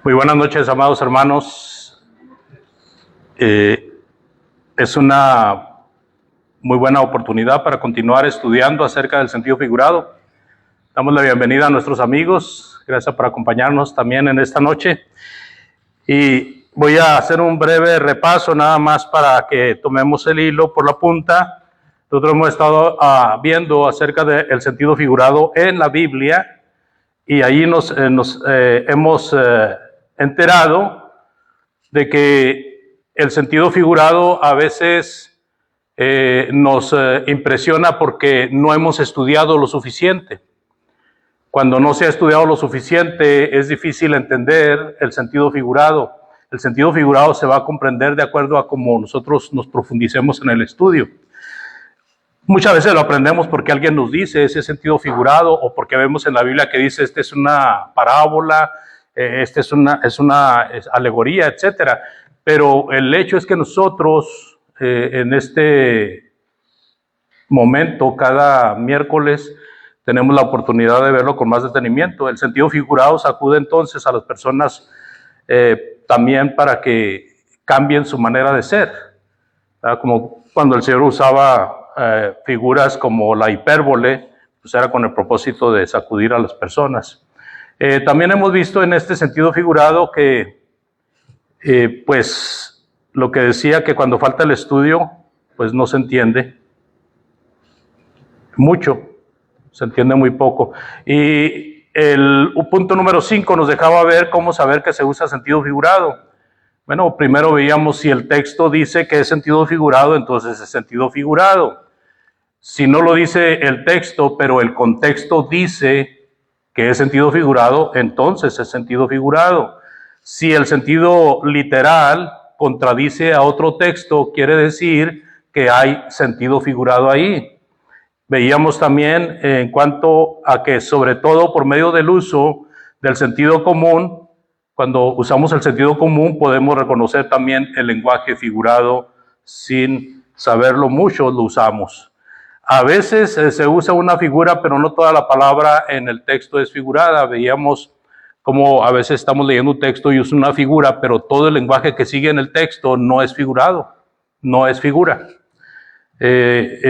Muy buenas noches, amados hermanos. Es una muy buena oportunidad para continuar estudiando acerca del sentido figurado. Damos la bienvenida a nuestros amigos. Gracias por acompañarnos también en esta noche. Y voy a hacer un breve repaso nada más para que tomemos el hilo por la punta. Nosotros hemos estado viendo acerca del sentido figurado en la Biblia y ahí nos hemos enterado de que el sentido figurado a veces nos impresiona porque no hemos estudiado lo suficiente. Cuando no se ha estudiado lo suficiente es difícil entender el sentido figurado. El sentido figurado se va a comprender de acuerdo a cómo nosotros nos profundicemos en el estudio. Muchas veces lo aprendemos porque alguien nos dice ese sentido figurado o porque vemos en la Biblia que dice esta es una parábola, esta es una alegoría, etcétera. Pero el hecho es que nosotros en este momento, cada miércoles, tenemos la oportunidad de verlo con más detenimiento. El sentido figurado sacude entonces a las personas también para que cambien su manera de ser. Como cuando el Señor usaba figuras como la hipérbole, pues era con el propósito de sacudir a las personas. También hemos visto en este sentido figurado que, pues, lo que decía que cuando falta el estudio, pues no se entiende mucho, se entiende muy poco. Y el punto número 5 nos dejaba ver cómo saber que se usa sentido figurado. Bueno, primero veíamos si el texto dice que es sentido figurado, entonces es sentido figurado. Si no lo dice el texto, pero el contexto dice que es sentido figurado, entonces es sentido figurado. Si el sentido literal contradice a otro texto, quiere decir que hay sentido figurado ahí. Veíamos también en cuanto a que, sobre todo por medio del uso del sentido común, cuando usamos el sentido común podemos reconocer también el lenguaje figurado sin saberlo mucho, lo usamos. A veces se usa una figura, pero no toda la palabra en el texto es figurada. Veíamos como a veces estamos leyendo un texto y usa una figura, pero todo el lenguaje que sigue en el texto no es figurado, no es figura.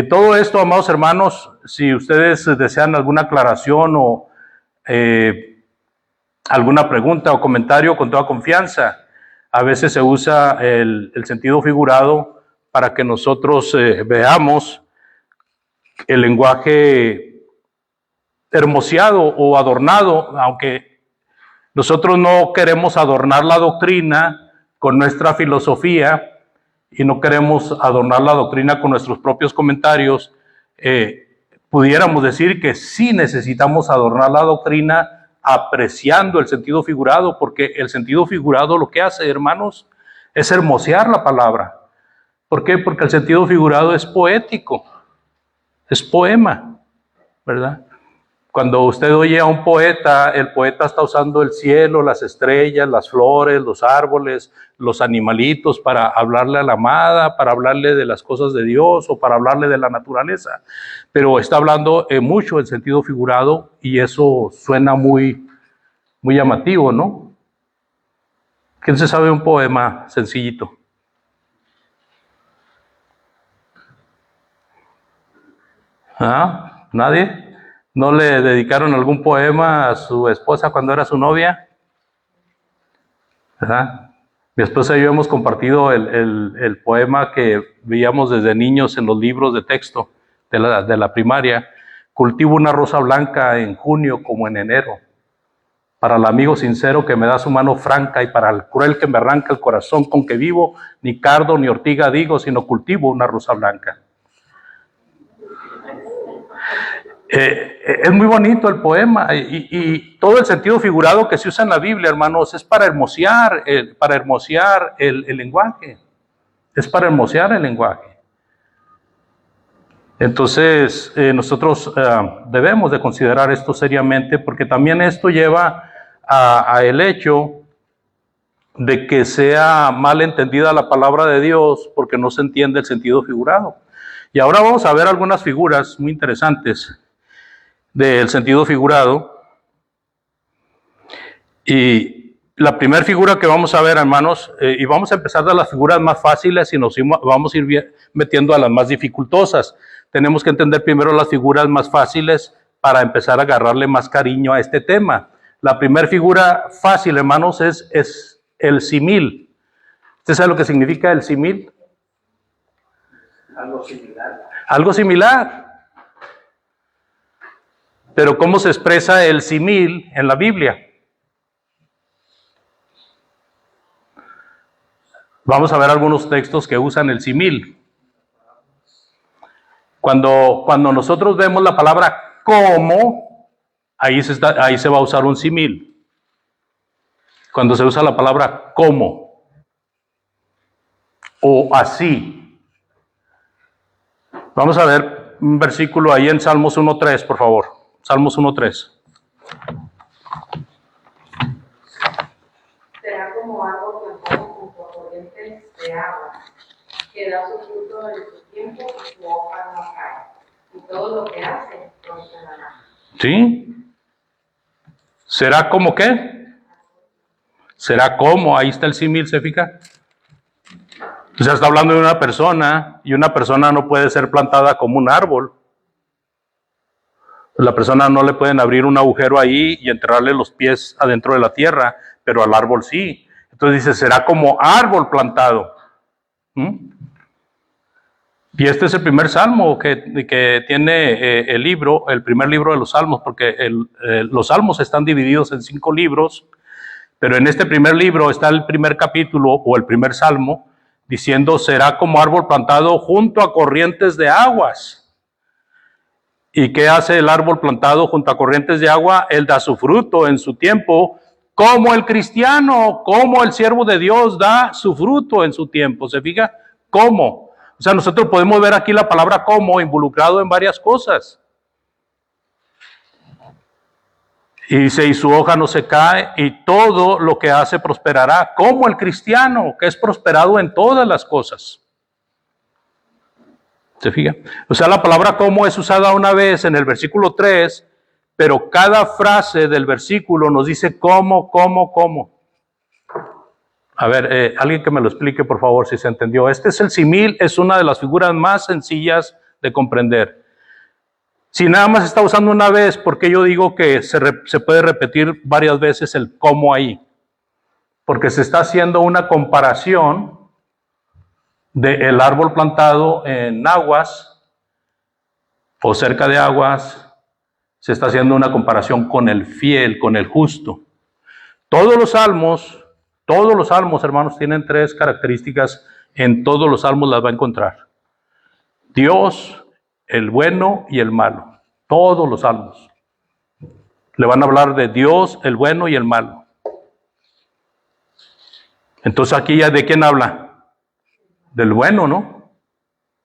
Todo esto, amados hermanos, si ustedes desean alguna aclaración o alguna pregunta o comentario, con toda confianza, a veces se usa el sentido figurado para que nosotros veamos el lenguaje hermoseado o adornado, aunque nosotros no queremos adornar la doctrina con nuestra filosofía y no queremos adornar la doctrina con nuestros propios comentarios, pudiéramos decir que sí necesitamos adornar la doctrina apreciando el sentido figurado, porque el sentido figurado lo que hace, hermanos, es hermosear la palabra. ¿Por qué? Porque el sentido figurado es poético, es poema, ¿verdad? Cuando usted oye a un poeta, el poeta está usando el cielo, las estrellas, las flores, los árboles, los animalitos para hablarle a la amada, para hablarle de las cosas de Dios o para hablarle de la naturaleza. Pero está hablando mucho en sentido figurado y eso suena muy llamativo, ¿no? ¿Quién se sabe un poema sencillito? ¿Ah? ¿Nadie? ¿No le dedicaron algún poema a su esposa cuando era su novia? ¿Verdad? Mi esposa y yo hemos compartido el poema que veíamos desde niños en los libros de texto de la primaria. Cultivo una rosa blanca en junio como en enero. Para el amigo sincero que me da su mano franca y para el cruel que me arranca el corazón con que vivo, ni cardo ni ortiga digo, sino cultivo una rosa blanca. Es muy bonito el poema y todo el sentido figurado que se usa en la Biblia, hermanos, es para hermosear el lenguaje. Es para hermosear el lenguaje. Entonces, nosotros debemos de considerar esto seriamente porque también esto lleva a el hecho de que sea mal entendida la palabra de Dios porque no se entiende el sentido figurado. Y ahora vamos a ver algunas figuras muy interesantes del sentido figurado. Y La primera figura que vamos a ver, hermanos, y vamos a empezar de las figuras más fáciles y vamos a ir metiendo a las más dificultosas. Tenemos que entender primero las figuras más fáciles para empezar a agarrarle más cariño a este tema. La primera figura fácil, hermanos, es el símil. ¿Usted sabe lo que significa el símil? Algo similar. Algo similar. Pero ¿cómo se expresa el símil en la Biblia? Vamos a ver algunos textos que usan el símil. Cuando nosotros vemos la palabra como, ahí se va a usar un símil. Cuando se usa la palabra como o así. Vamos a ver un versículo ahí en Salmos 1.3, por favor. Salmos 1.3. Será como árbol plantado junto a corrientes de agua, que da su fruto en su tiempo y su hoja no cae. Y todo lo que hace prosperará. ¿Sí? ¿Será como qué? Será como, ahí está el símil, ¿se fija? O sea, está hablando de una persona, y una persona no puede ser plantada como un árbol. La persona no le pueden abrir un agujero ahí y enterrarle los pies adentro de la tierra, pero al árbol sí. Entonces dice, será como árbol plantado. Y este es el primer salmo que tiene el primer libro de los salmos, porque los salmos están divididos en 5 libros, pero en este primer libro está el primer capítulo o el primer salmo, diciendo, será como árbol plantado junto a corrientes de aguas. ¿Y qué hace el árbol plantado junto a corrientes de agua? Él da su fruto en su tiempo, como el cristiano, como el siervo de Dios da su fruto en su tiempo. ¿Se fija? ¿Cómo? O sea, nosotros podemos ver aquí la palabra como involucrado en varias cosas. Y dice, y su hoja no se cae, y todo lo que hace prosperará, como el cristiano, que es prosperado en todas las cosas. ¿Se fija? O sea, la palabra como es usada una vez en el versículo 3, pero cada frase del versículo nos dice cómo. A ver, alguien que me lo explique, por favor, si se entendió. Este es el símil, es una de las figuras más sencillas de comprender. Si nada más está usando una vez, ¿por qué yo digo que se puede repetir varias veces el cómo ahí? Porque se está haciendo una comparación del árbol plantado en aguas o cerca de aguas. Se está haciendo una comparación con el fiel, con el justo. Todos los salmos, hermanos, tienen 3 características. En todos los salmos las va a encontrar. Dios, el bueno y el malo. Todos los salmos. Le van a hablar de Dios, el bueno y el malo. Entonces aquí ya, ¿de quién habla? Del bueno, ¿no?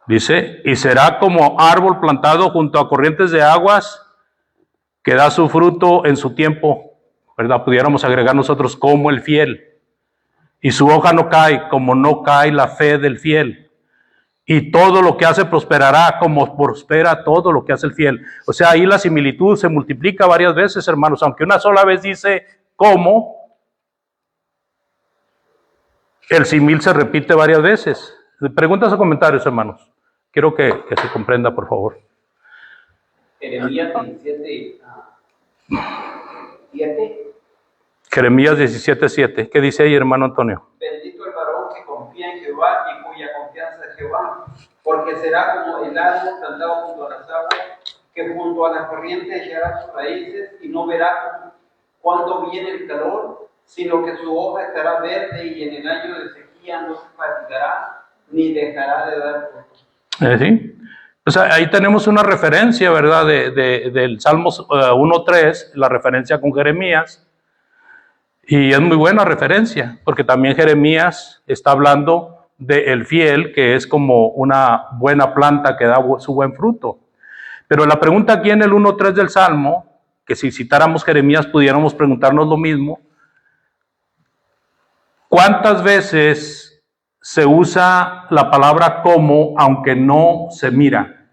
Dice, y será como árbol plantado junto a corrientes de aguas, que da su fruto en su tiempo, ¿verdad? Pudiéramos agregar nosotros como el fiel. Y su hoja no cae, como no cae la fe del fiel. Y todo lo que hace prosperará, como prospera todo lo que hace el fiel. O sea, ahí la similitud se multiplica varias veces, hermanos, aunque una sola vez dice cómo, el símil se repite varias veces. Preguntas o comentarios, hermanos. Quiero que se comprenda, por favor. Jeremías 17, 7. Jeremías 17:7. ¿Qué dice ahí, hermano Antonio? Bendito el varón que confía en Jehová y cuya confianza es Jehová, porque será como el árbol plantado junto a las aguas, que junto a las corrientes echará sus raíces y no verá cuándo viene el calor, sino que su hoja estará verde y en el año de sequía no se fatigará ni dejará de dar fruto. ¿Sí? O sea, ahí tenemos una referencia, ¿verdad? Del Salmos 1.3, la referencia con Jeremías. Y es muy buena referencia, porque también Jeremías está hablando del fiel, que es como una buena planta que da su buen fruto. Pero la pregunta aquí en el 1.3 del Salmo, que si citáramos Jeremías pudiéramos preguntarnos lo mismo, ¿cuántas veces se usa la palabra como aunque no se mira?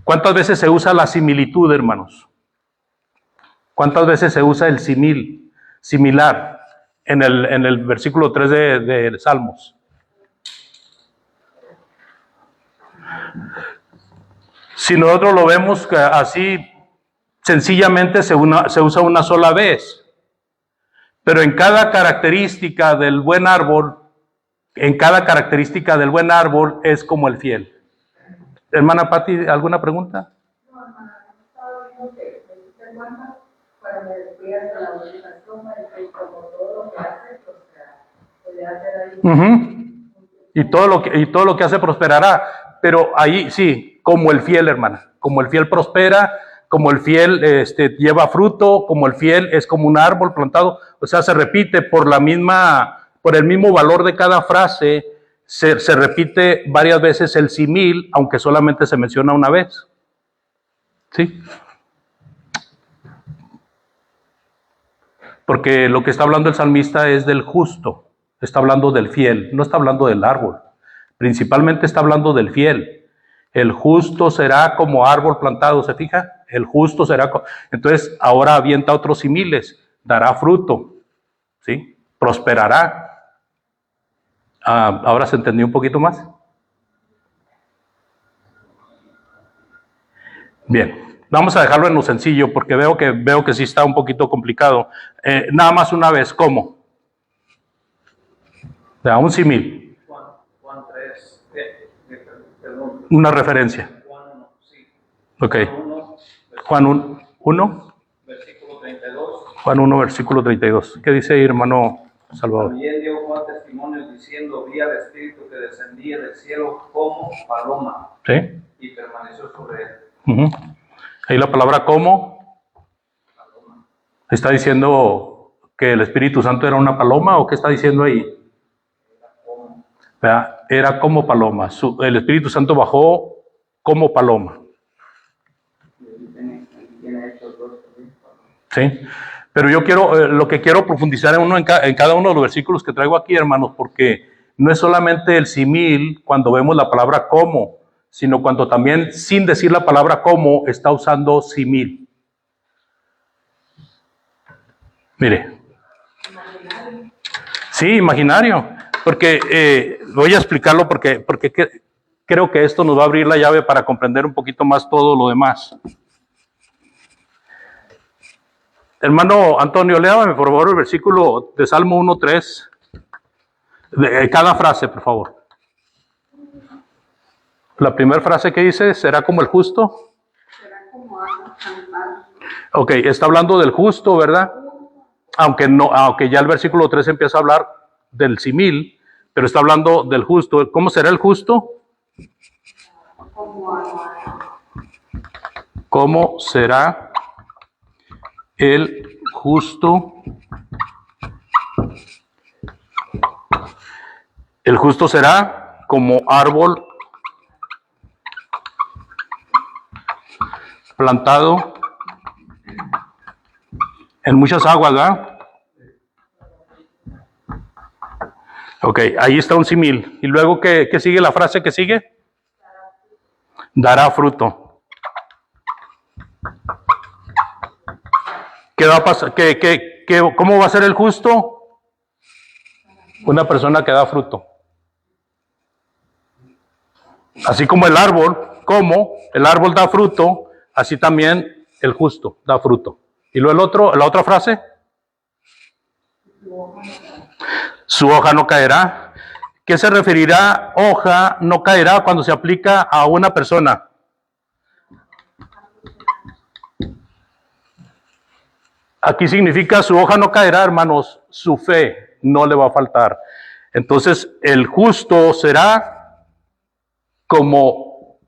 ¿Cuántas veces se usa la similitud, hermanos? ¿Cuántas veces se usa el símil, similar? en el versículo 3 de Salmos. Si nosotros lo vemos así, sencillamente se usa una sola vez. Pero en cada característica del buen árbol, es como el fiel. Hermana Pati, ¿alguna pregunta? No, hermana, estaba viendo que usted cuenta cuando me descuidas de la organización, y como todo lo que hace, pues puede hacer ahí. Y todo lo que hace prosperará. Pero ahí sí, como el fiel, hermana, como el fiel prospera, como el fiel lleva fruto, como el fiel es como un árbol plantado. O sea, se repite por el mismo valor de cada frase, se repite varias veces el simil, aunque solamente se menciona una vez. ¿Sí? Porque lo que está hablando el salmista es del justo, está hablando del fiel, no está hablando del árbol. Principalmente está hablando del fiel. El justo será como árbol plantado, ¿se fija? El justo será. Entonces, ahora avienta otros similes. Dará fruto, ¿sí? Prosperará. ¿Ahora se entendió un poquito más? Bien, vamos a dejarlo en lo sencillo porque veo que sí está un poquito complicado. Nada más una vez, ¿cómo? Un simil. Juan 3, perdón. Una referencia. Juan 1, sí. Ok. Juan 1, versículo 32. Juan 1, versículo 32. ¿Qué dice ahí, hermano Salvador? También dio Juan testimonio diciendo, vi al Espíritu que descendía del cielo como paloma. ¿Sí? Y permaneció sobre él. Ahí la palabra como. ¿Está diciendo que el Espíritu Santo era una paloma o qué está diciendo ahí? Era como paloma. El Espíritu Santo bajó como paloma. Sí. Pero yo lo que quiero profundizar en cada uno de los versículos que traigo aquí, hermanos, porque no es solamente el simil cuando vemos la palabra como, sino cuando también, sin decir la palabra como, está usando simil. Mire. Sí, imaginario. Porque voy a explicarlo porque creo que esto nos va a abrir la llave para comprender un poquito más todo lo demás. Hermano Antonio, léame por favor el versículo de Salmo 1:3. De cada frase, por favor. La primera frase que dice, ¿será como el justo? Será como árbol plantado. Ok, está hablando del justo, ¿verdad? Aunque ya el versículo 3 empieza a hablar del simil, pero está hablando del justo. ¿Cómo será el justo? ¿Cómo será el justo? El justo será como árbol plantado en muchas aguas, ¿verdad? Ok, ahí está un simil. ¿Y luego qué sigue la frase que sigue? Dará fruto. ¿Qué va a pasar? ¿Cómo va a ser el justo? Una persona que da fruto. Así como el árbol, da fruto, así también el justo da fruto. ¿Y luego la otra frase? Su hoja no caerá. ¿Qué se referirá hoja no caerá cuando se aplica a una persona? Aquí significa su hoja no caerá, hermanos, su fe no le va a faltar. Entonces, el justo será como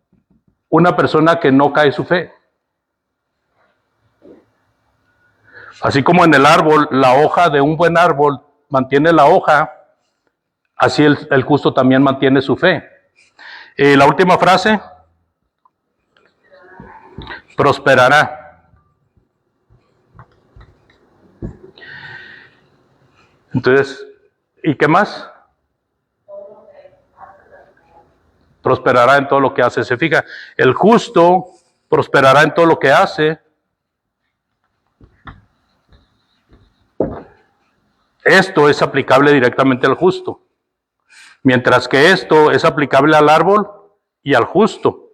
una persona que no cae su fe. Así como en el árbol, la hoja de un buen árbol mantiene la hoja, así el justo también mantiene su fe. La última frase, prosperará. Entonces, ¿y qué más? Prosperará en todo lo que hace. Se fija, el justo prosperará en todo lo que hace. esto es aplicable directamente al justo, mientras que esto es aplicable al árbol y al justo.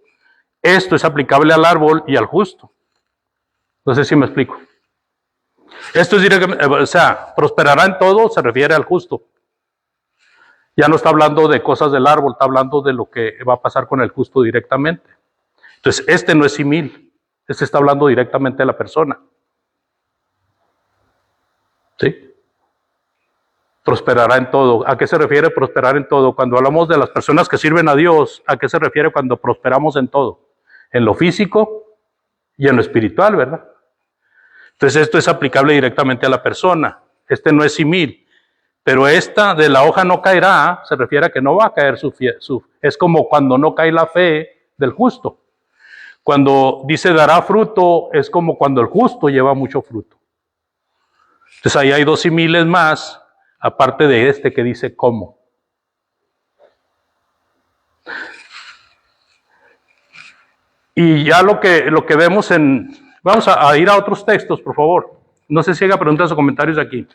Esto es aplicable al árbol y al justo. No sé si me explico. Esto es directamente, o sea, prosperará en todo, se refiere al justo. Ya no está hablando de cosas del árbol, está hablando de lo que va a pasar con el justo directamente. Entonces, este no es símil, este está hablando directamente de la persona. ¿Sí? Prosperará en todo. ¿A qué se refiere prosperar en todo? Cuando hablamos de las personas que sirven a Dios, ¿a qué se refiere cuando prosperamos en todo? En lo físico y en lo espiritual, ¿verdad? Entonces esto es aplicable directamente a la persona. Este no es símil. Pero esta de la hoja no caerá, se refiere a que no va a caer es como cuando no cae la fe del justo. Cuando dice dará fruto, es como cuando el justo lleva mucho fruto. Entonces ahí hay dos símiles más, aparte de este que dice cómo. Y ya lo que vemos vamos a ir a otros textos, por favor. No sé si haya preguntas o comentarios aquí.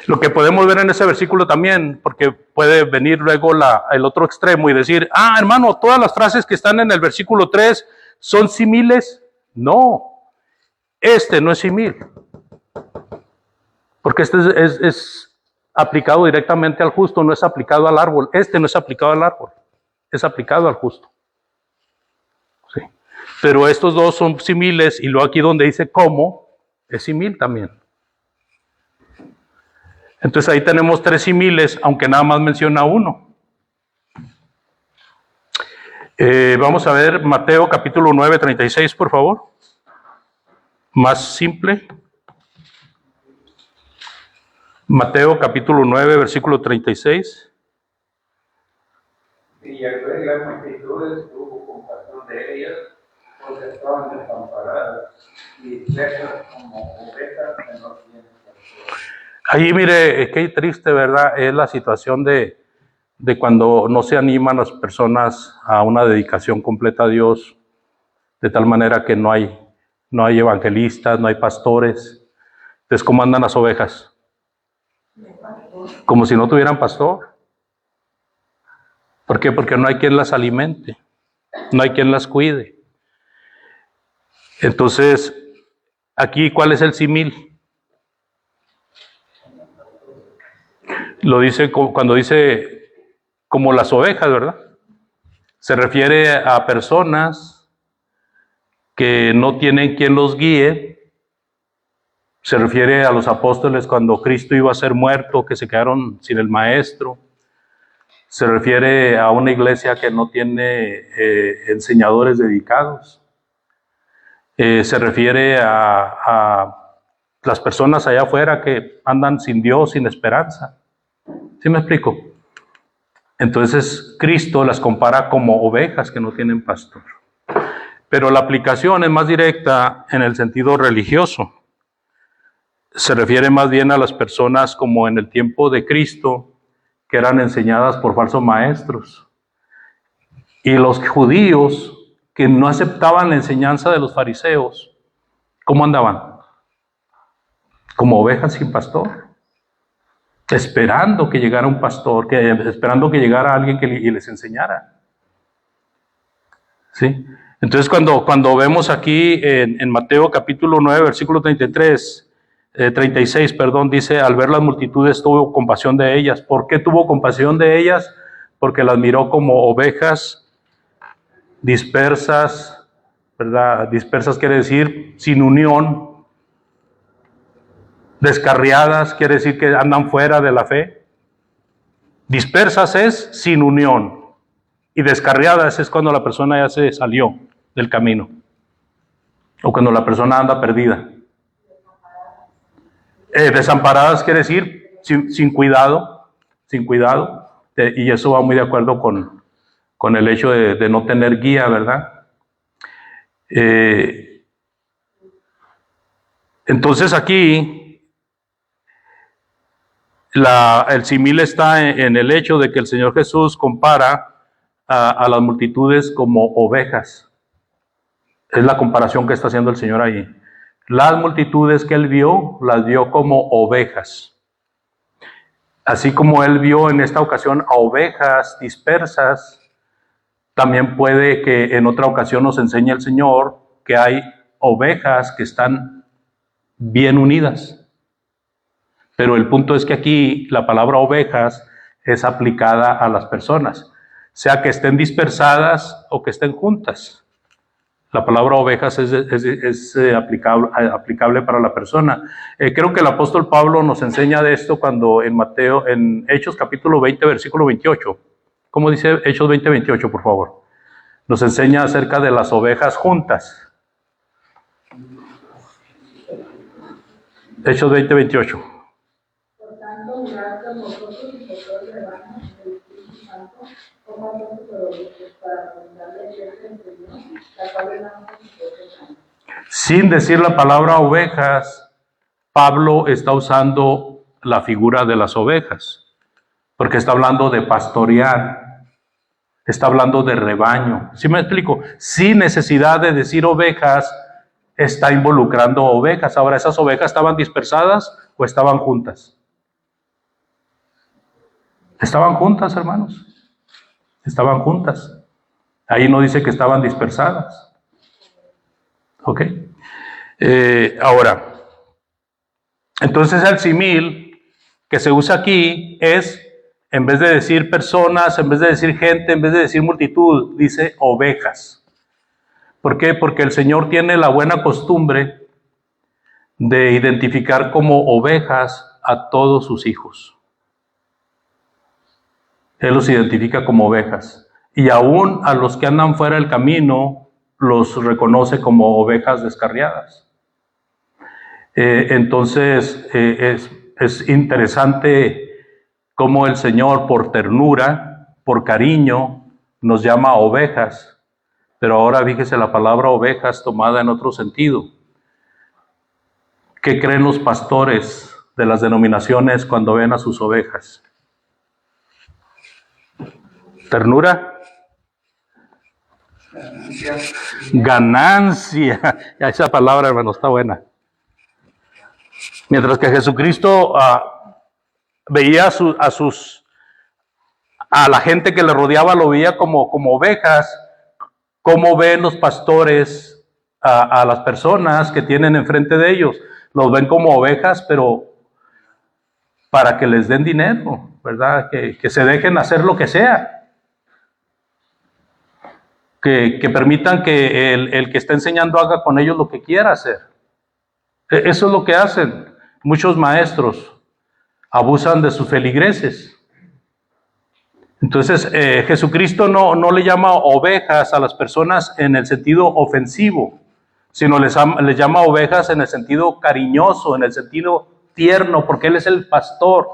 Lo que podemos ver en ese versículo también, porque puede venir luego el otro extremo y decir, hermano, todas las frases que están en el versículo 3 son símiles. No, este no es símil, porque este es aplicado directamente al justo, no es aplicado al árbol. Este no es aplicado al árbol, es aplicado al justo. ¿Sí? Pero estos dos son símiles, y luego aquí donde dice cómo, es símil también. Entonces ahí tenemos tres símiles, aunque nada más menciona uno. Vamos a ver Mateo capítulo 9, 36, por favor. Más simple. Mateo capítulo 9, versículo 36. Y al ver las multitudes tuvo compasión de ellas, porque estaban desamparadas y dispersas como ovejas que no tienen pastor. Ahí mire, qué triste, ¿verdad? Es la situación de cuando no se animan las personas a una dedicación completa a Dios, de tal manera que no hay evangelistas, no hay pastores. Entonces, ¿cómo andan las ovejas? Como si no tuvieran pastor. ¿Por qué? Porque no hay quien las alimente, no hay quien las cuide. Entonces, aquí, ¿cuál es el símil? Lo dice cuando dice como las ovejas, ¿verdad? Se refiere a personas que no tienen quien los guíe. Se refiere a los apóstoles cuando Cristo iba a ser muerto, que se quedaron sin el maestro. Se refiere a una iglesia que no tiene enseñadores dedicados. Se refiere a las personas allá afuera que andan sin Dios, sin esperanza. ¿Sí me explico? Entonces Cristo las compara como ovejas que no tienen pastor. Pero la aplicación es más directa en el sentido religioso. Se refiere más bien a las personas como en el tiempo de Cristo, que eran enseñadas por falsos maestros. Y los judíos que no aceptaban la enseñanza de los fariseos, ¿cómo andaban? Como ovejas sin pastor. Esperando que llegara un pastor, esperando que llegara alguien y les enseñara. ¿Sí? Entonces cuando vemos aquí en Mateo capítulo 9, versículo 36, dice, al ver las multitudes tuvo compasión de ellas. ¿Por qué tuvo compasión de ellas? Porque las miró como ovejas dispersas, ¿verdad? Dispersas quiere decir sin unión. Descarriadas quiere decir que andan fuera de la fe. Dispersas es sin unión. Y descarriadas es cuando la persona ya se salió del camino. O cuando la persona anda perdida. Desamparadas quiere decir sin cuidado. Sin cuidado. Y eso va muy de acuerdo con el hecho de no tener guía, ¿verdad? Entonces aquí el símil está en el hecho de que el Señor Jesús compara a las multitudes como ovejas. Es la comparación que está haciendo el Señor ahí. Las multitudes que él vio, las vio como ovejas. Así como él vio en esta ocasión a ovejas dispersas, también puede que en otra ocasión nos enseñe el Señor que hay ovejas que están bien unidas. Pero el punto es que aquí la palabra ovejas es aplicada a las personas, sea que estén dispersadas o que estén juntas. La palabra ovejas es aplicable para la persona. Creo que el apóstol Pablo nos enseña de esto cuando en Hechos capítulo 20, versículo 28. ¿Cómo dice Hechos 20, 28, por favor? Nos enseña acerca de las ovejas juntas. Hechos 20, 28. Por tanto, mirad con vosotros y por todo el rebaño del Espíritu Santo, como son superobedientes para preguntarle cierto en Señor, la cual es la más importante. Sin decir la palabra ovejas, Pablo está usando la figura de las ovejas, porque está hablando de pastorear, está hablando de rebaño. ¿Sí me explico? Sin necesidad de decir ovejas, está involucrando ovejas. Ahora, ¿esas ovejas estaban dispersadas o estaban juntas? Estaban juntas, hermanos. Estaban juntas. Ahí no dice que estaban dispersadas. ¿Ok? Ahora, entonces el símil que se usa aquí es, en vez de decir personas, en vez de decir gente, en vez de decir multitud, dice ovejas. ¿Por qué? Porque el Señor tiene la buena costumbre de identificar como ovejas a todos sus hijos. Él los identifica como ovejas. Y aún a los que andan fuera del camino, los reconoce como ovejas descarriadas. Entonces, es interesante cómo el Señor, por ternura, por cariño, nos llama ovejas. Pero ahora fíjese la palabra ovejas tomada en otro sentido. ¿Qué creen los pastores de las denominaciones cuando ven a sus ovejas? ¿Ternura? Ganancia. Esa palabra, hermano, está buena. Mientras que Jesucristo veía a la gente que le rodeaba, lo veía como ovejas. ¿Cómo ven los pastores a las personas que tienen enfrente de ellos? Los ven como ovejas, pero para que les den dinero, ¿verdad? Que se dejen hacer lo que sea. Que permitan que el que está enseñando haga con ellos lo que quiera hacer. Eso es lo que hacen. Muchos maestros abusan de sus feligreses. Entonces, Jesucristo no le llama ovejas a las personas en el sentido ofensivo, sino les llama ovejas en el sentido cariñoso, en el sentido tierno, porque Él es el pastor.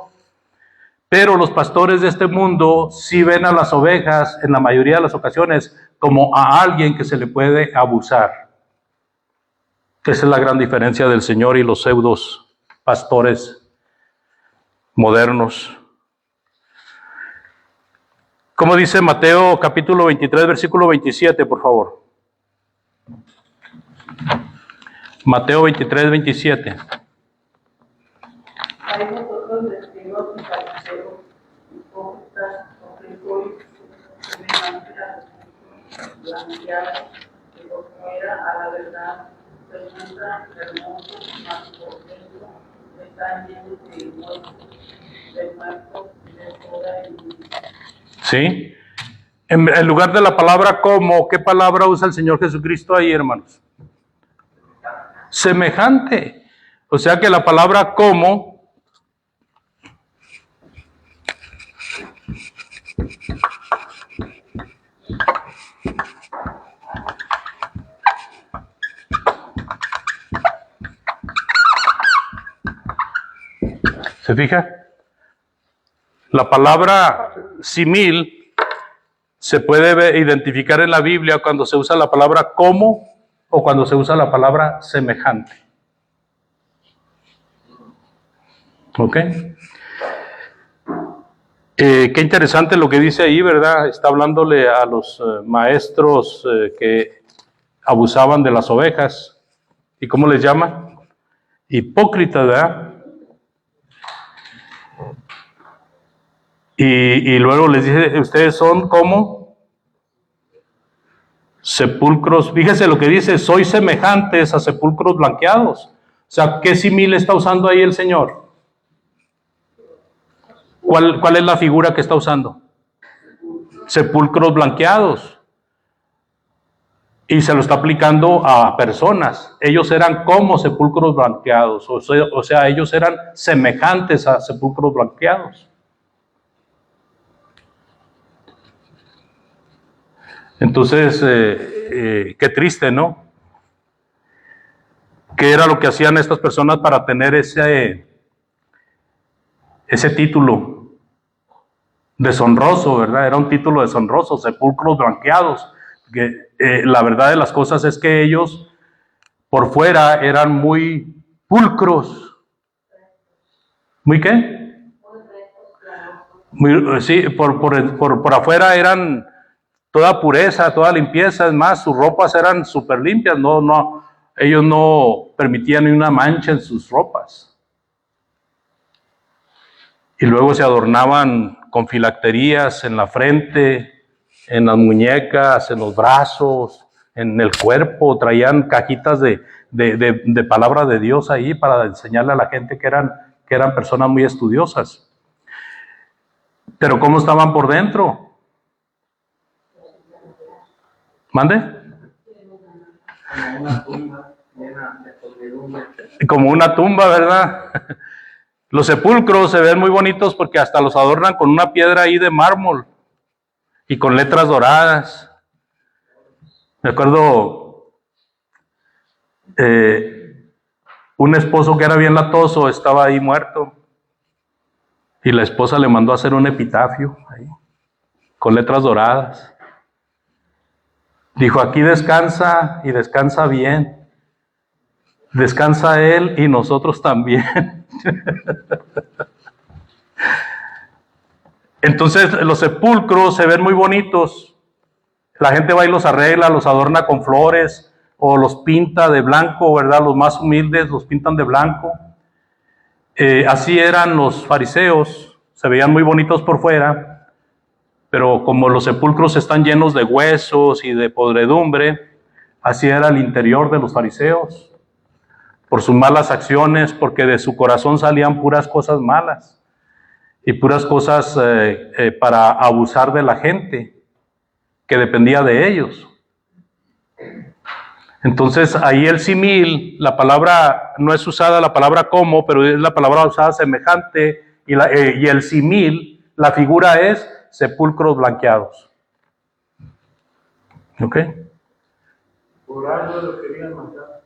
Pero los pastores de este mundo sí ven a las ovejas, en la mayoría de las ocasiones, como a alguien que se le puede abusar. Esa es la gran diferencia del Señor y los pseudos pastores modernos. ¿Cómo dice Mateo capítulo 23, versículo 27, por favor? Mateo 23, 27. Hay vosotros testigos y fariseos, hipócritas, porque sois semejantes a los blanqueados, que por fuera a la verdad resultan hermosos, mas por dentro están llenos de muertos, de soda y ¿Sí? En lugar de la palabra como, ¿qué palabra usa el Señor Jesucristo ahí, hermanos? Semejante. O sea que la palabra como ¿se fija? La palabra simil se puede identificar en la Biblia cuando se usa la palabra como o cuando se usa la palabra semejante. ¿Ok? Qué interesante lo que dice ahí, ¿verdad? Está hablándole a los maestros que abusaban de las ovejas. ¿Y cómo les llama? Hipócritas, ¿verdad? Y luego les dice, ustedes son como sepulcros. Fíjese lo que dice, soy semejantes a sepulcros blanqueados. O sea, ¿qué símil está usando ahí el Señor? ¿Cuál es la figura que está usando? Sepulcros blanqueados. Y se lo está aplicando a personas. Ellos eran como sepulcros blanqueados. O sea, ellos eran semejantes a sepulcros blanqueados. Entonces, qué triste, ¿no? ¿Qué era lo que hacían estas personas para tener ese título deshonroso, ¿verdad? Era un título deshonroso, sepulcros blanqueados. Que, la verdad de las cosas es que ellos por fuera eran muy pulcros. ¿Muy qué? Muy, sí, por afuera eran toda pureza, toda limpieza. Es más, sus ropas eran súper limpias. Ellos no permitían ni una mancha en sus ropas. Y luego se adornaban con filacterías en la frente, en las muñecas, en los brazos, en el cuerpo. Traían cajitas de palabra de Dios ahí para enseñarle a la gente que eran personas muy estudiosas. Pero ¿cómo estaban por dentro? ¿Mande? Como una tumba, ¿verdad? Los sepulcros se ven muy bonitos porque hasta los adornan con una piedra ahí de mármol y con letras doradas. Me acuerdo, un esposo que era bien latoso estaba ahí muerto y la esposa le mandó a hacer un epitafio ahí, con letras doradas. Dijo, aquí descansa y descansa bien. Descansa él y nosotros también. Entonces los sepulcros se ven muy bonitos. La gente va y los arregla, los adorna con flores o los pinta de blanco, ¿verdad? Los más humildes los pintan de blanco. Así eran los fariseos, se veían muy bonitos por fuera, pero como los sepulcros están llenos de huesos y de podredumbre, así era el interior de los fariseos. Por sus malas acciones, porque de su corazón salían puras cosas malas y puras cosas para abusar de la gente que dependía de ellos. Entonces ahí el símil, la palabra no es usada la palabra como, pero es la palabra usada semejante, y el símil, la figura es sepulcros blanqueados. ¿Ok? Por algo lo querían matar.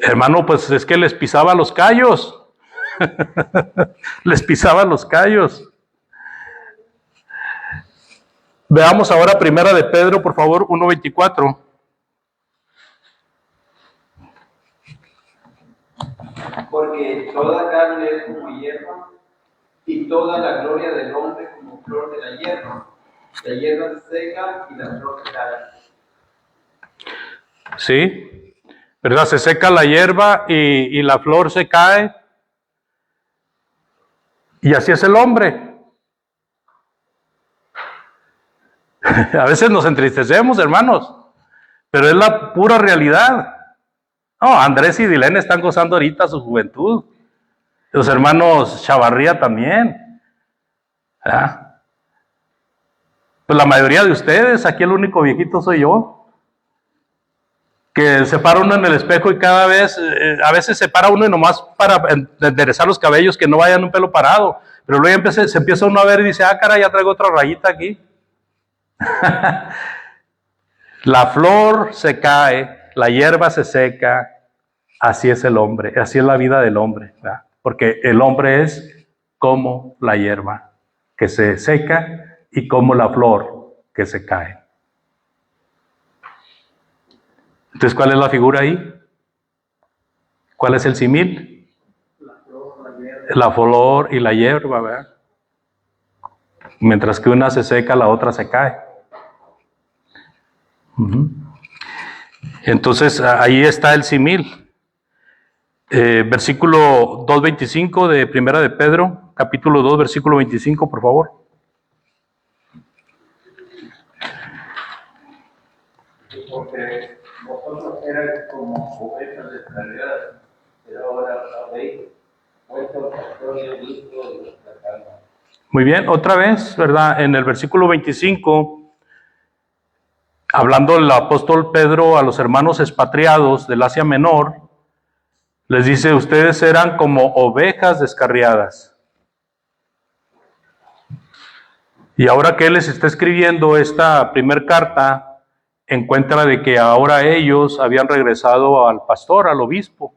Hermano, pues es que les pisaba los callos. Les pisaba los callos. Veamos ahora primera de Pedro, por favor, 1:24. Porque toda carne es como hierba, y toda la gloria del hombre como flor de la hierba. La hierba se seca y la flor se cae. Sí, ¿verdad? Se seca la hierba y la flor se cae. Y así es el hombre. A veces nos entristecemos, hermanos, pero es la pura realidad. No, Andrés y Dilene están gozando ahorita su juventud. Los hermanos Chavarría también. ¿Verdad? Pues la mayoría de ustedes, aquí el único viejito soy yo. Que se para uno en el espejo y cada vez, a veces se para uno y nomás para enderezar los cabellos, que no vayan un pelo parado. Pero luego se empieza uno a ver y dice, ah, caray, ya traigo otra rayita aquí. La flor se cae, la hierba se seca, así es el hombre, así es la vida del hombre, ¿verdad? Porque el hombre es como la hierba que se seca y como la flor que se cae. Entonces, ¿cuál es la figura ahí? ¿Cuál es el símil? La flor y la hierba, ¿verdad? Mientras que una se seca, la otra se cae. Entonces, ahí está el símil. Versículo 2:25 de Primera de Pedro, capítulo 2, versículo 25, por favor. Porque vosotros erais como ovejas descarriadas, pero ahora habéis vuestro pastor y obispo de vuestra alma. Muy bien, otra vez, ¿verdad? En el versículo 25, hablando el apóstol Pedro a los hermanos expatriados del Asia Menor, les dice, ustedes eran como ovejas descarriadas. Y ahora que él les está escribiendo esta primer carta, encuentra de que ahora ellos habían regresado al pastor, al obispo.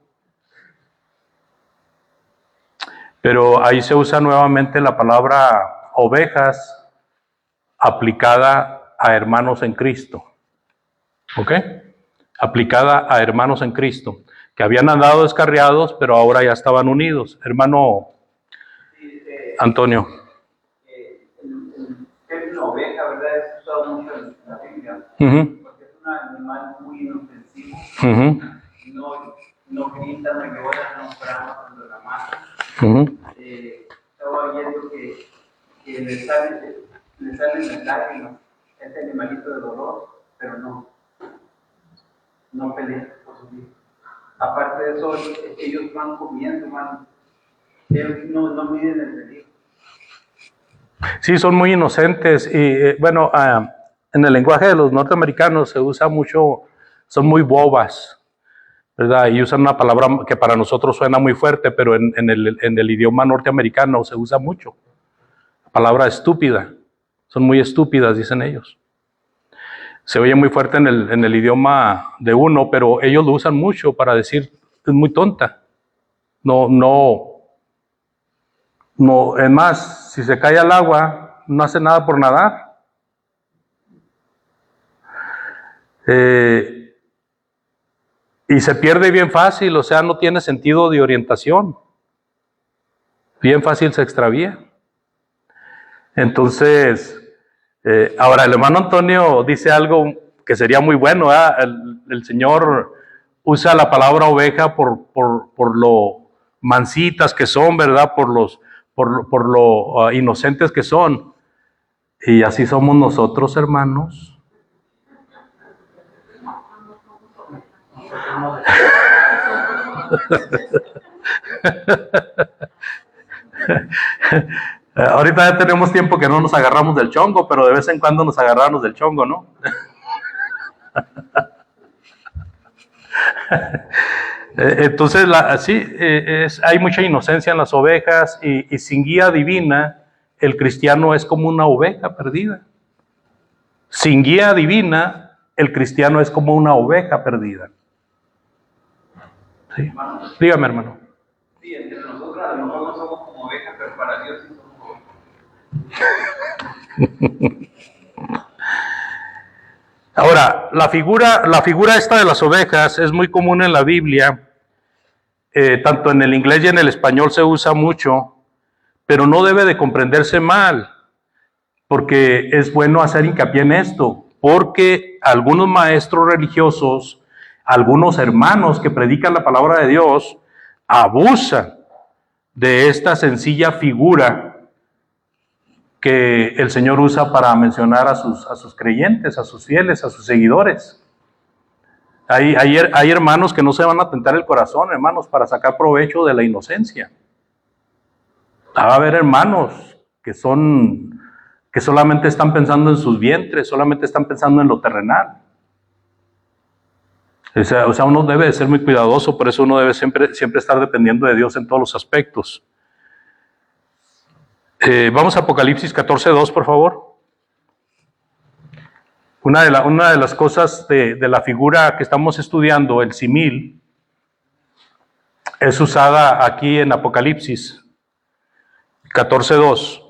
Pero ahí se usa nuevamente la palabra ovejas aplicada a hermanos en Cristo. ¿Ok? Aplicada a hermanos en Cristo, que habían andado descarriados, pero ahora ya estaban unidos. Hermano Antonio. El término oveja, ¿verdad? Es usado mucho en la Biblia, porque es un animal muy inofensivo. No grita, no llora, no brama cuando la matan. Estaba viendo que le salen las lágrimas, este animalito de dolor, pero no pelea por su vida. Aparte de eso, ellos van comiendo, ellos no miden el peligro. Sí, son muy inocentes y bueno, en el lenguaje de los norteamericanos se usa mucho, son muy bobas, ¿verdad? Y usan una palabra que para nosotros suena muy fuerte, pero en el idioma norteamericano se usa mucho. La palabra estúpida, son muy estúpidas, dicen ellos. Se oye muy fuerte en el idioma de uno, pero ellos lo usan mucho para decir, es muy tonta. No, es más, si se cae al agua, no hace nada por nadar. Y se pierde bien fácil, o sea, no tiene sentido de orientación. Bien fácil se extravía. Entonces, ahora el hermano Antonio dice algo que sería muy bueno, ¿eh? El Señor usa la palabra oveja por lo mansitas que son, ¿verdad? Por lo inocentes que son. Y así somos nosotros, hermanos. Ahorita ya tenemos tiempo que no nos agarramos del chongo, pero de vez en cuando nos agarramos del chongo, ¿no? Entonces, hay mucha inocencia en las ovejas y sin guía divina, el cristiano es como una oveja perdida. Sin guía divina, el cristiano es como una oveja perdida. ¿Sí? Dígame, hermano. Sí, entre nosotros a lo mejor no somos como ovejas, pero para Dios sí somos ovejas. Ahora, la figura esta de las ovejas es muy común en la Biblia, tanto en el inglés y en el español se usa mucho, pero no debe de comprenderse mal, porque es bueno hacer hincapié en esto, porque algunos maestros religiosos, algunos hermanos que predican la palabra de Dios, abusan de esta sencilla figura que el Señor usa para mencionar a sus creyentes, a sus fieles, a sus seguidores. Hay hermanos que no se van a tentar el corazón, hermanos, para sacar provecho de la inocencia. Va a haber hermanos que solamente están pensando en sus vientres, solamente están pensando en lo terrenal. O sea, uno debe de ser muy cuidadoso, por eso uno debe siempre estar dependiendo de Dios en todos los aspectos. Vamos a Apocalipsis 14:2, por favor. Una de las cosas de la figura que estamos estudiando, el simil, es usada aquí en Apocalipsis 14:2.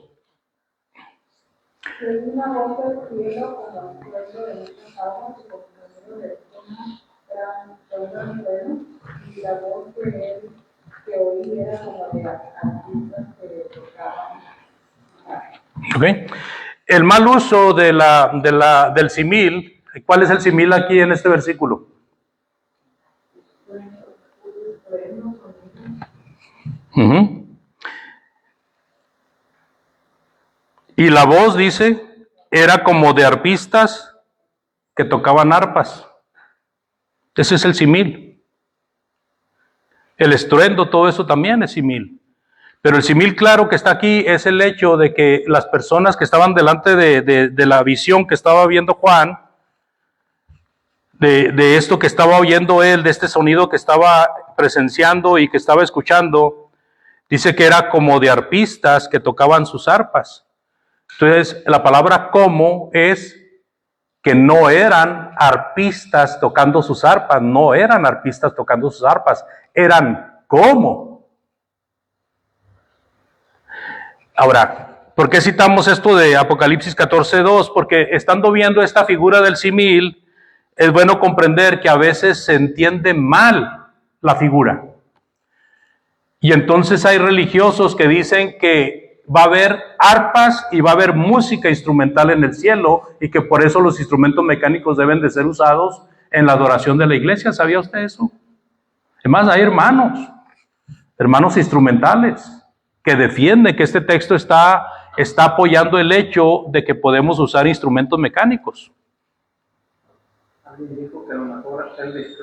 Una voz del cielo como un trueno de muchas aguas y como un de una gran trueno, y la voz de él que oí era como de artistas que tocaban. Okay. El mal uso del simil, ¿cuál es el simil aquí en este versículo? Ujú. Y la voz, dice, era como de arpistas que tocaban arpas. Ese es el símil. El estruendo, todo eso también es símil. Pero el símil claro que está aquí es el hecho de que las personas que estaban delante de la visión que estaba viendo Juan, de esto que estaba oyendo él, de este sonido que estaba presenciando y que estaba escuchando, dice que era como de arpistas que tocaban sus arpas. Entonces, la palabra como es que no eran arpistas tocando sus arpas, no eran arpistas tocando sus arpas, eran como. Ahora, ¿por qué citamos esto de Apocalipsis 14:2? Porque estando viendo esta figura del símil, es bueno comprender que a veces se entiende mal la figura. Y entonces hay religiosos que dicen que va a haber arpas y va a haber música instrumental en el cielo y que por eso los instrumentos mecánicos deben de ser usados en la adoración de la iglesia. ¿Sabía usted eso? Además, hay hermanos instrumentales que defienden que este texto está apoyando el hecho de que podemos usar instrumentos mecánicos. Alguien dijo que a lo mejor Elvis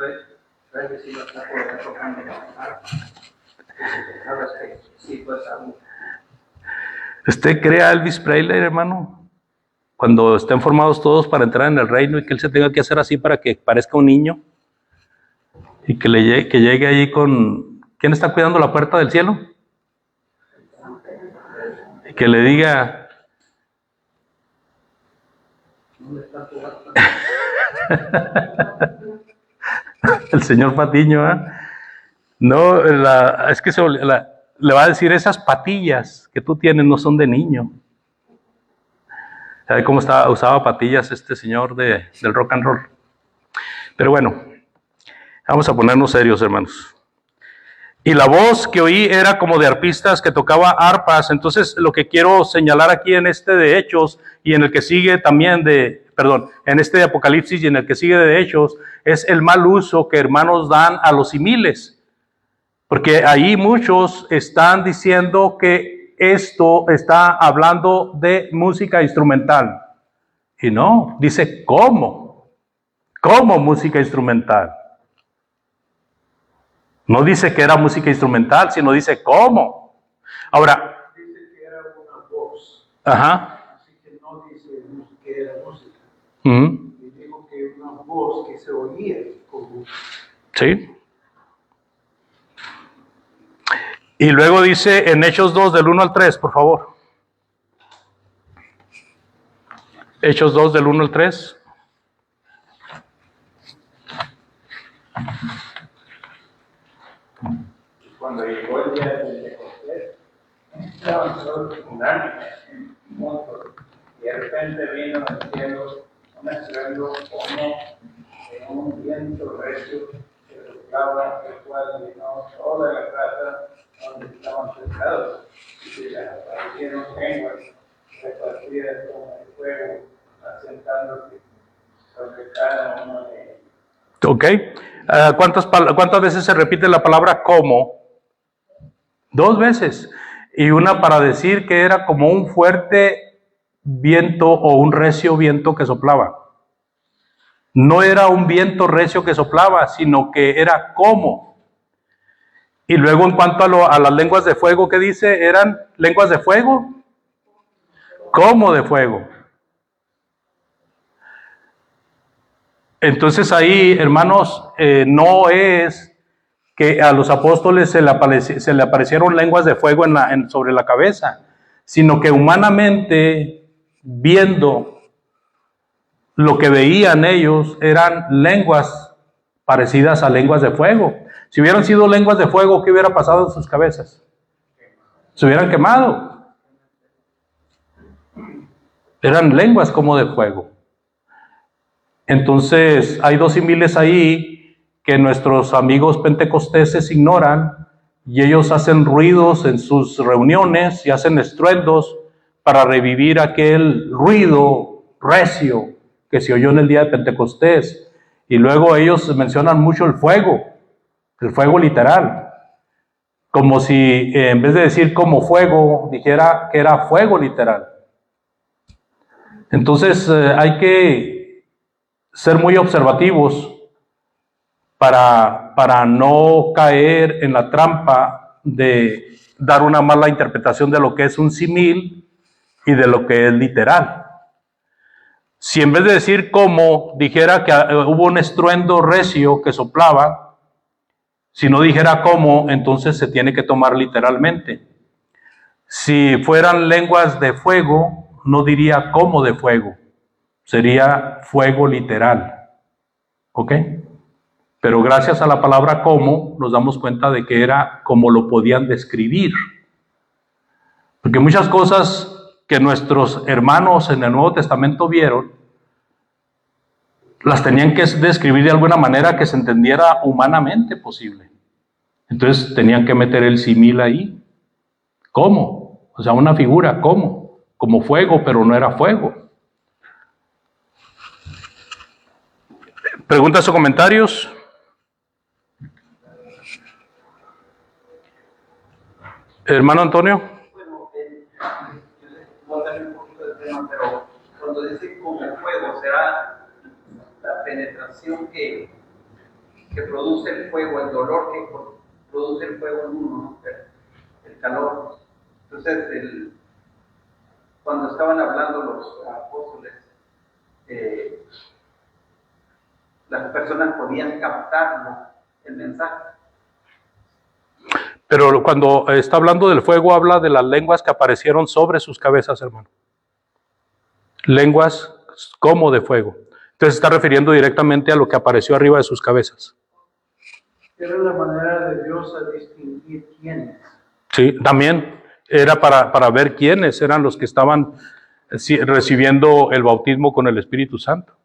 Presley sí lo está tocando la arpa. Sí, pues algo. ¿Usted cree a Elvis Presley, hermano? Cuando estén formados todos para entrar en el reino y que él se tenga que hacer así para que parezca un niño y que llegue allí con... ¿Quién está cuidando la puerta del cielo? Y que le diga... El señor Patiño, ¿eh? No, es que le va a decir, esas patillas que tú tienes no son de niño. ¿Sabe cómo usaba patillas este señor del rock and roll? Pero bueno, vamos a ponernos serios, hermanos. Y la voz que oí era como de arpistas que tocaba arpas. Entonces, lo que quiero señalar aquí en este de Hechos y en el que sigue también en este de Apocalipsis y en el que sigue de Hechos, es el mal uso que hermanos dan a los similes. Porque ahí muchos están diciendo que esto está hablando de música instrumental. Y no, dice ¿cómo? ¿Cómo música instrumental? No dice que era música instrumental, sino dice ¿cómo? Ahora. Dice que era una voz. Ajá. Así que no dice que era música. Uh-huh. Y digo que una voz que se oía como. Sí. Y luego dice en Hechos 2, del 1 al 3, por favor. Hechos 2, del 1 al 3. Cuando llegó el día de Pentecostés, estaban todos unánimes, juntos, y de repente vino del cielo un estruendo como de un viento recio que soplaba, el cual llenó toda la casa donde estaban sentados, y se les aparecieron lenguas repartidas como el fuego, asentándose sobre cada uno de ellos. Ok. ¿Cuántas veces se repite la palabra como? 2 veces. Y una para decir que era como un fuerte viento o un recio viento que soplaba. No era un viento recio que soplaba, sino que era como. Y luego en cuanto a las lenguas de fuego, ¿qué dice? ¿Eran lenguas de fuego? ¿Cómo de fuego? Entonces ahí, hermanos, no es que a los apóstoles se le aparecieron lenguas de fuego sobre la cabeza, sino que humanamente, viendo lo que veían ellos, eran lenguas parecidas a lenguas de fuego. Si hubieran sido lenguas de fuego, ¿qué hubiera pasado en sus cabezas? Se hubieran quemado. Eran lenguas como de fuego. Entonces, hay 2 símiles ahí que nuestros amigos pentecosteses ignoran y ellos hacen ruidos en sus reuniones y hacen estruendos para revivir aquel ruido recio que se oyó en el día de Pentecostés. Y luego ellos mencionan mucho el fuego literal. como si en vez de decir como fuego, dijera que era fuego literal. Entonces hay que ser muy observativos para no caer en la trampa de dar una mala interpretación de lo que es un símil y de lo que es literal. Si en vez de decir como, dijera que hubo un estruendo recio que soplaba, si no dijera como, entonces se tiene que tomar literalmente. Si fueran lenguas de fuego, no diría como de fuego, sería fuego literal. ¿Ok? Pero gracias a la palabra como, nos damos cuenta de que era como lo podían describir. Porque muchas cosas que nuestros hermanos en el Nuevo Testamento vieron, las tenían que describir de alguna manera que se entendiera humanamente posible. Entonces tenían que meter el símil ahí. ¿Cómo? O sea, una figura, ¿cómo? Como fuego, pero no era fuego. ¿Preguntas o comentarios? Hermano Antonio. Bueno, voy a darle un poquito de tema, pero cuando dice como fuego, ¿será la penetración que produce el fuego, el dolor que produce el fuego en uno, ¿no? El calor? Entonces, cuando estaban hablando los apóstoles, las personas podían captarlo, el mensaje. Pero cuando está hablando del fuego, habla de las lenguas que aparecieron sobre sus cabezas, hermano. Lenguas como de fuego. Entonces está refiriendo directamente a lo que apareció arriba de sus cabezas. Era la manera de Dios a distinguir quiénes. Sí, también era para ver quiénes eran los que estaban recibiendo el bautismo con el Espíritu Santo.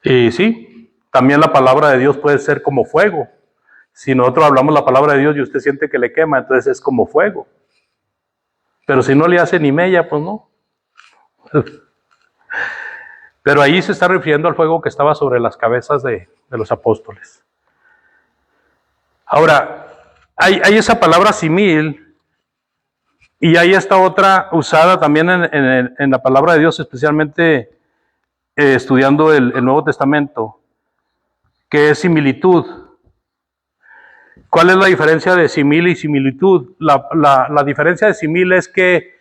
Y sí, también la palabra de Dios puede ser como fuego. Si nosotros hablamos la palabra de Dios y usted siente que le quema, entonces es como fuego. Pero si no le hace ni mella, pues no. Pero ahí se está refiriendo al fuego que estaba sobre las cabezas de los apóstoles. Ahora, hay esa palabra simil y hay esta otra usada también en la palabra de Dios, especialmente estudiando el Nuevo Testamento, que es similitud. ¿Cuál es la diferencia de simil y similitud? La diferencia de simil es que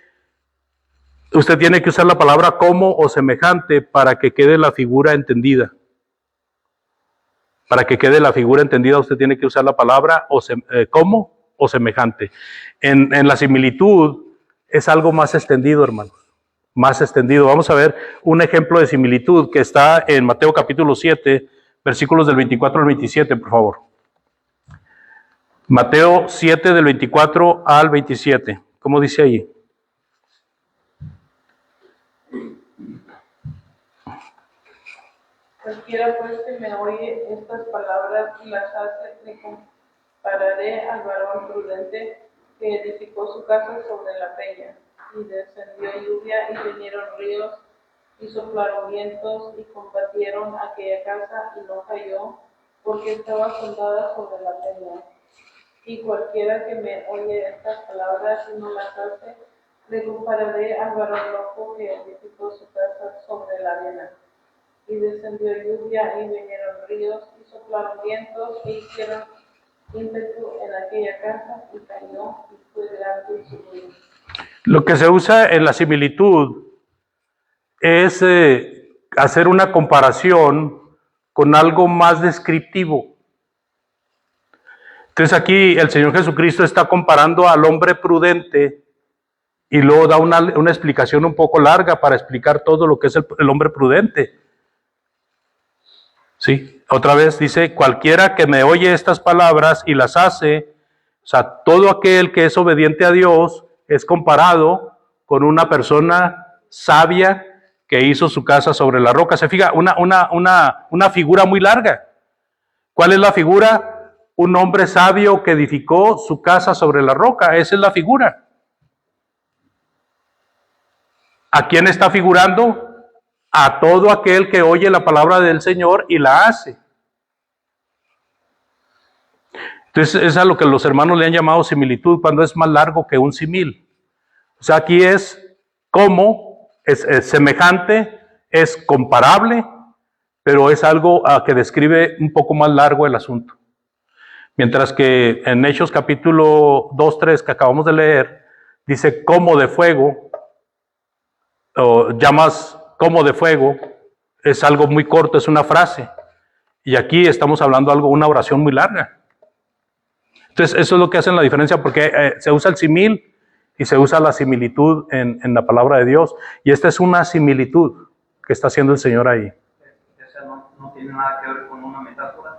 usted tiene que usar la palabra como o semejante para que quede la figura entendida. Para que quede la figura entendida, usted tiene que usar la palabra como o semejante. En la similitud es algo más extendido, hermanos. Más extendido. Vamos a ver un ejemplo de similitud que está en Mateo capítulo 7, versículos del 24 al 27, por favor. Mateo 7, del 24 al 27. ¿Cómo dice ahí? Cualquiera pues que me oye estas palabras y las hace, le compararé al varón prudente que edificó su casa sobre la peña. Y descendió lluvia y vinieron ríos y soplaron vientos y combatieron aquella casa y no cayó porque estaba fundada sobre la peña. Y cualquiera que me oye estas palabras y no las hace, le compararé al varón loco que edificó su casa sobre la arena. Y descendió lluvia y vinieron ríos y soplaron vientos e hicieron ímpetu en aquella casa y cayó y fue grande su ruina. Lo que se usa en la similitud es hacer una comparación con algo más descriptivo. Entonces aquí el Señor Jesucristo está comparando al hombre prudente y luego da una explicación un poco larga para explicar todo lo que es el hombre prudente. Sí, otra vez dice, cualquiera que me oye estas palabras y las hace, o sea, todo aquel que es obediente a Dios es comparado con una persona sabia que hizo su casa sobre la roca. Se fija, una figura muy larga. ¿Cuál es la figura? Un hombre sabio que edificó su casa sobre la roca. Esa es la figura. ¿A quién está figurando? A todo aquel que oye la palabra del Señor y la hace. Entonces es a lo que los hermanos le han llamado similitud, cuando es más largo que un símil. O sea, aquí es como, es semejante, es comparable, pero es algo que describe un poco más largo el asunto. Mientras que en Hechos capítulo 2, 3 que acabamos de leer, dice como de fuego, o llamas como de fuego, es algo muy corto, es una frase. Y aquí estamos hablando de algo, una oración muy larga. Entonces, eso es lo que hace la diferencia, porque se usa el símil y se usa la similitud en la palabra de Dios. Y esta es una similitud que está haciendo el Señor ahí. Esa no tiene nada que ver con una metáfora.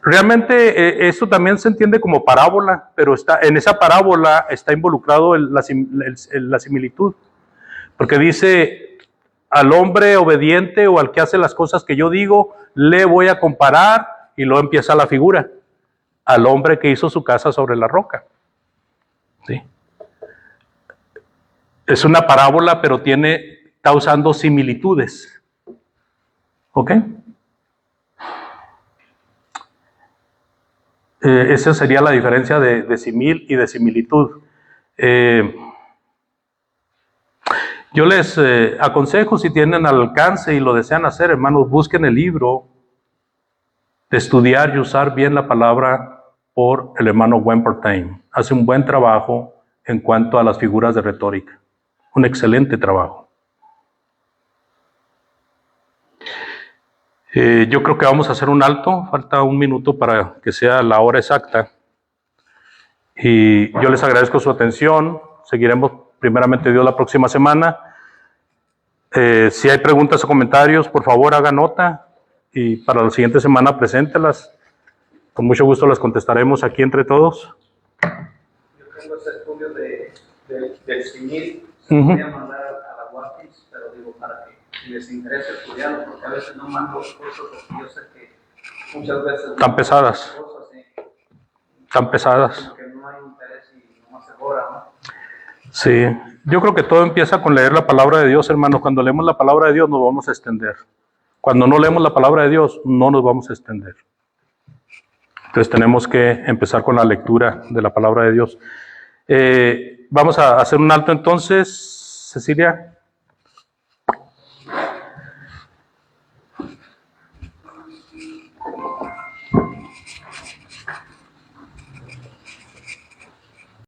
Realmente esto también se entiende como parábola, pero en esa parábola está involucrado la similitud. Porque dice, al hombre obediente o al que hace las cosas que yo digo, le voy a comparar, y luego empieza la figura. Al hombre que hizo su casa sobre la roca. ¿Sí? Es una parábola, pero está usando similitudes. ¿Ok? Esa sería la diferencia de simil y de similitud. Yo les aconsejo, si tienen al alcance y lo desean hacer, hermanos, busquen el libro de estudiar y usar bien la palabra por el hermano Wimbertheim. Hace un buen trabajo en cuanto a las figuras de retórica. Un excelente trabajo. Yo creo que vamos a hacer un alto. Falta un minuto para que sea la hora exacta. Y yo les agradezco su atención. Seguiremos primeramente Dios la próxima semana. Si hay preguntas o comentarios, por favor hagan nota. Y para la siguiente semana preséntelas. Con mucho gusto las contestaremos aquí entre todos. Yo tengo ese estudio del símil, se lo voy a mandar a la Watkins, pero digo para que si les interesa estudiarlo, porque a veces no mando cosas, porque yo sé que muchas veces Tan pesadas. Cosas, Tan pesadas. como que no hay interés y no se borra, ¿no? Sí, yo creo que todo empieza con leer la palabra de Dios, hermanos. Cuando leemos la palabra de Dios nos vamos a extender. Cuando no leemos la palabra de Dios, no nos vamos a extender. Entonces tenemos que empezar con la lectura de la palabra de Dios. Vamos a hacer un alto entonces, Cecilia.